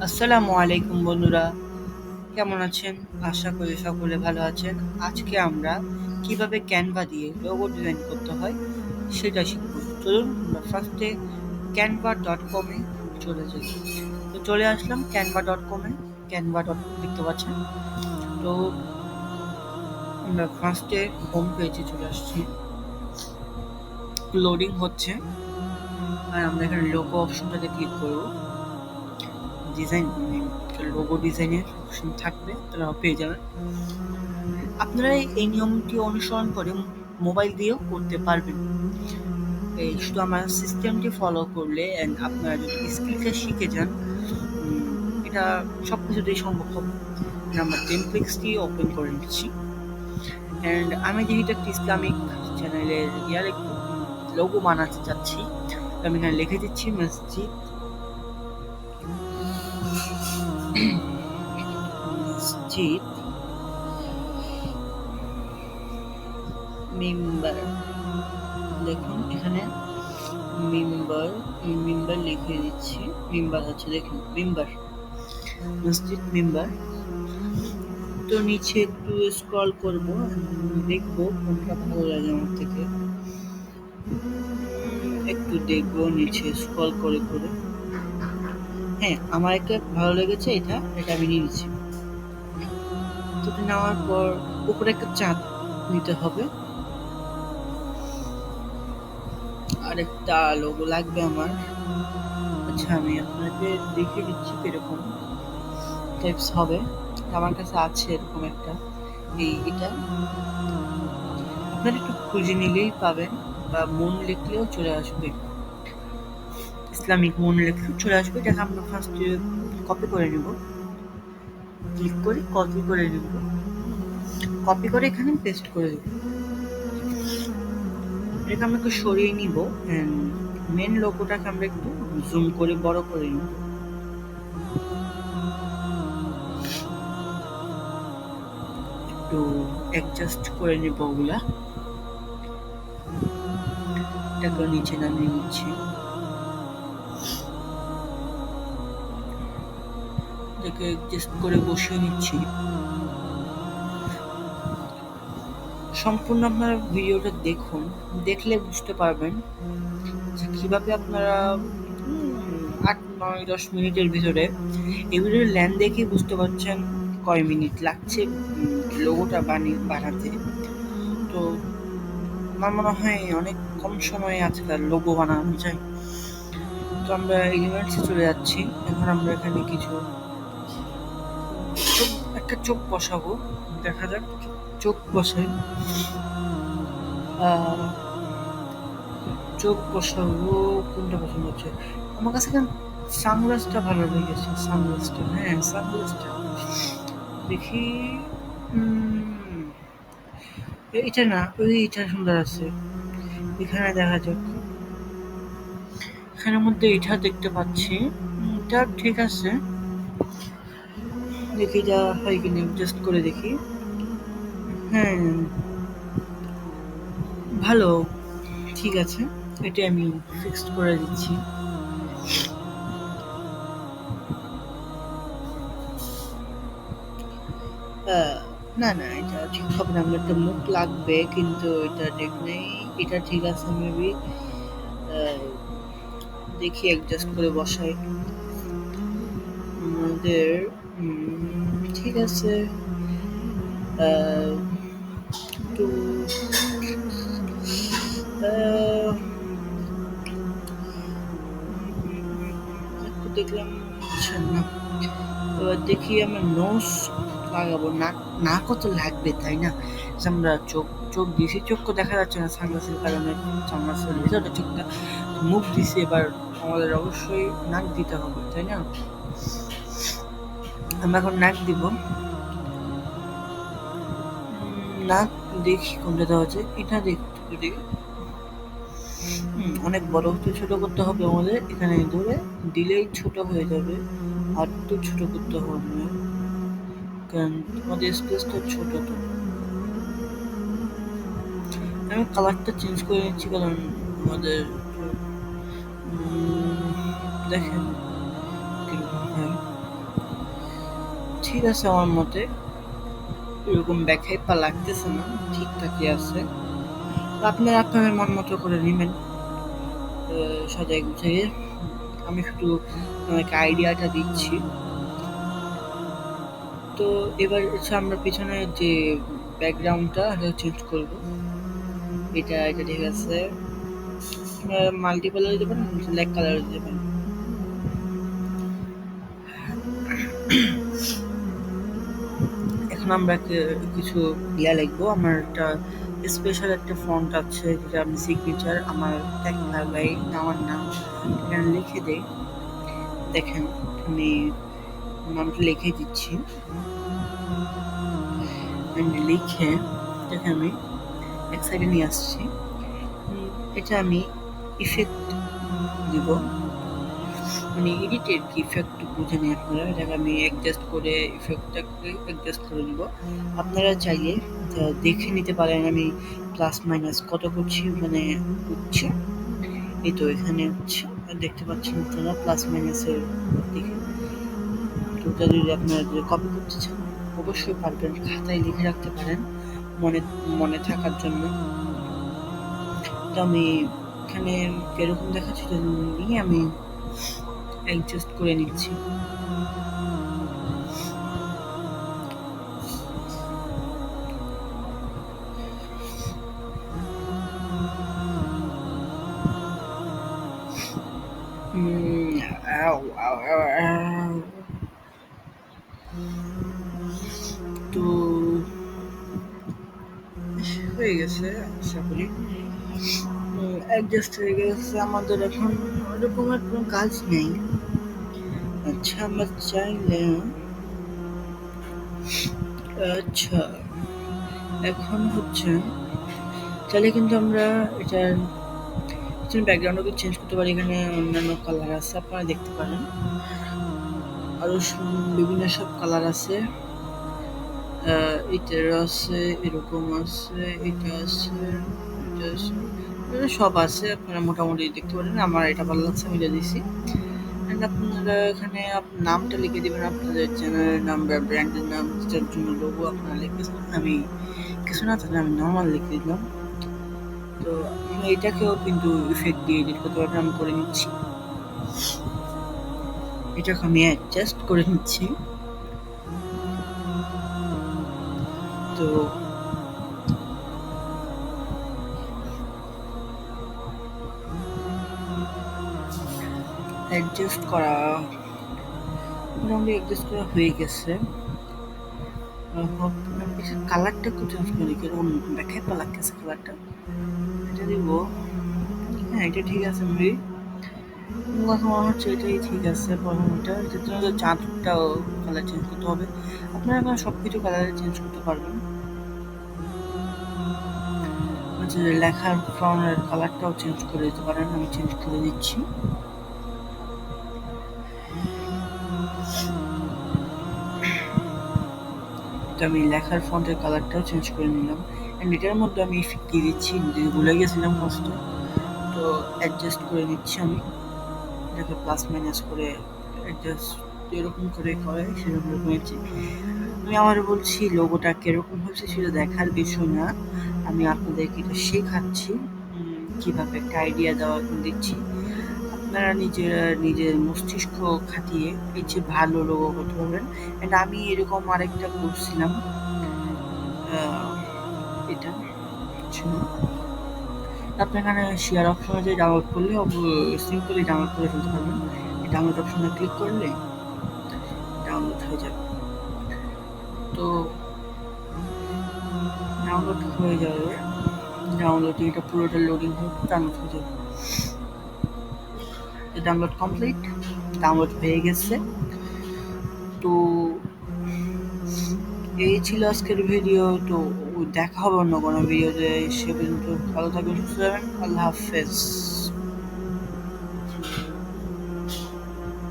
আসসালামু আলাইকুম বন্ধুরা, কেমন আছেন? আশা করি সকলে ভালো আছেন। আজকে আমরা কিভাবে ক্যানভা দিয়ে লোগো ডিজাইন করতে হয় সেটা শিখব। চলুন আমরা ফার্স্টে canva.com-এ চলে যাই। তো চলে আসলাম canva.com-এ। canva.com দেখতে পাচ্ছেন। তো আমরা ফার্স্টে হোম পেজে চলে আসছি। লোডিং হচ্ছে আর আমরা এখানে লোগো অপশনটাতে ক্লিক করব। ডিজাইন লোগো ডিজাইনের অপশন থাকবে, তারা পেয়ে যাবেন। আপনারা এই নিয়মটি অনুসরণ করে মোবাইল দিয়েও করতে পারবেন। এই শুধু আমার সিস্টেমটি ফলো করলে অ্যান্ড আপনারা যদি স্কিলটা শিখে যান, এটা সব কিছুতেই সম্ভব হবে। আমরা টেমপ্লেক্সটি ওপেন করে নিচ্ছি অ্যান্ড আমি যেহেতু একটা ইসলামিক চ্যানেলের একটু লোগো বানাতে চাচ্ছি, আমি এখানে লিখে দিচ্ছি মসজিদ মসজিদ মেম্বার। দেখুন এখানে মেম্বার লিখে দিচ্ছি। মেম্বার আছে, দেখুন মেম্বার, মসজিদ মেম্বার। তো নিচে একটু স্ক্রল করব, দেখবো কোনটা ভালো লাগে আমার থেকে। একটু দেখবো নিচে স্ক্রল করে করে। হ্যাঁ, আমার একটা ভালো লেগেছে, এটা আমি নিয়ে নিচ্ছি। তো নেওয়ার পর উপরে একটা চাঁদ নিতে হবে, আর একটা লোগো লাগবে আমার। আচ্ছা, আমি আপনাকে দেখে দিচ্ছি কিরকম টাইপস হবে। আমার কাছে আছে এরকম একটা, এটা আপনারা একটু খুঁজে নিলেই পাবেন, বা মন লিখলেও চলে আসবে। ইসলামিক মন লিখলেও চলে আসবে। এটাকে আমরা ফার্স্টে কপি করে নিব, ক্লিক করে কপি করে নিব, কপি করে এখানে পেস্ট করে দেব। এটাকে আমরা একটু সরিয়ে নিব, মেন লোগোটাকে আমরা একটু জুম করে বড় করে নিব। একটু অ্যাডজাস্ট করে নিব ওগুলা। এটাকে নিচে নামিয়ে নিচ্ছি। এটাকে অ্যাডজাস্ট করে বসিয়ে নিচ্ছি। সম্পূর্ণ আপনারা ভিডিওটা দেখুন, দেখলে বুঝতে পারবেন যে কিভাবে আপনারা 8, 9, 10 মিনিটের ভিতরে এই ভিডিওর লেন্থ দেখেই বুঝতে পারছেন কয় মিনিট লাগছে লোগোটা বানাতে। তো আমার মনে হয় অনেক কম সময়ে আজকাল লোগো বানানো যায়। তো আমরা এলিমেন্টসে চলে যাচ্ছি। এখন আমরা এখানে কিছু একটা চোখ বসাবো, দেখা যাক। চোখ বসাই, চোখ বসাবো। কোনটা পছন্দ হচ্ছে আমার কাছে? এখন সানগ্লাসটা ভালো লেগেছে। সানগ্লাসটা, হ্যাঁ সানগ্লাসটা দেখি। এটা না, এটা সুন্দর আছে। এখানে দেখা যাক, এখানের মধ্যে এটা দেখতে পাচ্ছি, এটা ঠিক আছে। দেখি এটা হয় কিনা, অ্যাডজাস্ট করে দেখি। হ্যাঁ, ভালো, ঠিক আছে। এটা আমি ফিক্সড করে দিচ্ছি। না না, এটা ঠিক হবে না। আমার একটা মুখ লাগবে, কিন্তু এটা ঠিক নেই। এটা ঠিক আছে মেবি। দেখি অ্যাডজাস্ট করে বসাই আমাদের। ঠিক আছে। একটু একটু দেখলাম না। এবার দেখি আমরা নোজ লাগাবো। নাক কত লাগবে, তাই না? আমরা চোখ চোখ দিয়েছি, চোখ দেখা যাচ্ছে না সানগ্লাসের কারণে। সানগ্লাসের ভিতরে চোখটা, মুখ দিছি, এবার আমাদের অবশ্যই নাক দিতে হবে, তাই না? আমরা এখন নাক দিব। নাক দেখি কোনটা দেওয়া আছে। এটা দেখি। অনেক বড় হতে ছোট করতে হবে আমাদের। এখানে ধরে দিলেই ছোট হয়ে যাবে, আর একটু ছোট করতে হবে কারণ আমাদের স্পেসটা ছোট। তো আমি কালারটা চেঞ্জ করে নিচ্ছি, কারণ আমাদের দেখেন ঠিক আছে, আমার মতে এরকম ব্যাখ্যায় পা লাগতেছে না, ঠিকঠাকই আছে। তো আপনারা আপনাদের মন মতো করে নেবেন সাজাই গুছিয়ে। আমি শুধু আপনাকে আইডিয়াটা দিচ্ছি। তো এবার হচ্ছে আমরা পিছনের যে ব্যাকগ্রাউন্ডটা এটা চেঞ্জ করব। এটা ঠিক আছে, মাল্টি কালার দিতে পারেন, ব্ল্যাক কালার দিতে পারেন। এখন আমরা কিছু ইয়া লিখবো। আমার একটা স্পেশাল একটা ফন্ট আছে, যেটা আমি সিগনেচার আমার ট্যাগ লাগাই, আমার নাম এখানে লিখে দেই। দেখেন, আমি নামটা লিখে দিচ্ছি। লিখে এটাকে আমি এক সাইডে নিয়ে আসছি। এটা আমি ইফেক্ট দিব, মানে এডিটের কি ইফেক্ট বুঝে নিই আপনারা। এটাকে আমি অ্যাডজাস্ট করে ইফেক্টটাকে অ্যাডজাস্ট করে নিব। আপনারা চাইলে দেখে নিতে পারেন আমি প্লাস মাইনাস কত করছি, মানে হচ্ছে এই তো এখানে হচ্ছে দেখতে পাচ্ছেন আপনারা প্লাস মাইনাসের দিকে। তো ওটা যদি আপনারা কপি করতে চান অবশ্যই পারবেন, খাতায় লিখে রাখতে পারেন মনে মনে থাকার জন্য। তো আমি এখানে কিরকম দেখাচ্ছি নিয়ে আমি অ্যাডজাস্ট করে নিচ্ছি। তো হয়ে গেছে আশা করি, অ্যাডজাস্ট হয়ে গেছে। আমাদের এখন ওরকম আর কোনো কাজ নেই। আচ্ছা, আমরা চাইলে আচ্ছা এখন হচ্ছে চাইলে কিন্তু আমরা এটার ব্যাকগ্রাউন্ডকে চেঞ্জ করতে পারি। এখানে অন্যান্য কালার আছে, আপনারা দেখতে পারেন আরো বিভিন্ন সব কালার আছে। এটার আছে, এরকম আছে, এটা আছে, এটা আছে, সব আছে। আপনারা মোটামুটি দেখতে পারেন। আমার এটা ভালো লাগছে, আমি এটা দিছি। আপনারা এখানে নামটা লিখে দিবেন, আপনাদের চ্যানেলের নাম বা ব্র্যান্ডের নাম, যেটার জন্য লোগো আপনারা লিখতেছেন। আমি কিছু না তাহলে আমি নর্মাল লিখে দিলাম। তো এটাকেও কিন্তু ইফেক্ট দিয়ে এডিট করতে পারবেন, আমি করে নিচ্ছি। এটাকে আমি অ্যাডজাস্ট করে নিচ্ছি। তো অ্যাডজাস্ট করা মোটামুটি অ্যাডজাস্ট করা হয়ে গেছে। কালারটা একটু চেঞ্জ করে কিরকম ব্যাখ্যায় পা লাগতেছে কালারটা, এটা দিব। হ্যাঁ, এটা ঠিক আছে ভাই, মনে হচ্ছে এটাই ঠিক আছে। প্রথমটা এটার জন্য চাঁদটাও কালার চেঞ্জ করতে হবে। আপনারা এখন সবকিছু কালার চেঞ্জ করতে পারবেন। যে লেখার ফন্টের কালারটাও চেঞ্জ করে দিতে পারেন, আমি চেঞ্জ করে দিচ্ছি। তো আমি লেখার ফন্টের কালারটাও চেঞ্জ করে নিলাম। অ্যান্ড এটার মধ্যে আমি ইফেক্ট দিয়ে দিচ্ছি, ভুলে গেছিলাম ফার্স্ট। তো অ্যাডজাস্ট করে নিচ্ছি আমি, এটাকে প্লাস মাইনাস করে অ্যাডজাস্ট এরকম করে সেরকম হয়েছে। আমি আবারও বলছি, লোগোটা কিরকম হয়েছে সেটা দেখার বিষয় না, আমি আপনাদেরকে এটা শেখাচ্ছি কিভাবে একটা আইডিয়া দিচ্ছি। আপনারা নিজের মস্তিষ্ক খাটিয়ে এই যে ভালো লোগো করতে পারবেন। অ্যান্ড আমি এরকম আরেকটা করছিলাম, এটা আপনি এখানে শেয়ার অপশনে যে ডাউনলোড করলে সিম্পলি ডাউনলোড করে ফেলতে পারবেন। ডাউনলোড অপশনে ক্লিক করলে ডাউনলোড হয়ে যাবে। তো ডাউনলোড হয়ে যাবে, ডাউনলোডিং এটা পুরোটা লোডিং হয়ে ডাউনলোড হয়ে যাবে। ডাউনলোড কমপ্লিট, ডাউনলোড হয়ে গেছে। তো এই ছিল আজকের ভিডিও। তো দেখা হবে অন্য কোনো ভিডিওতে। সে পর্যন্ত ভালো থাকবেন, সুস্থ থাকবেন। আল্লাহ হাফেজ।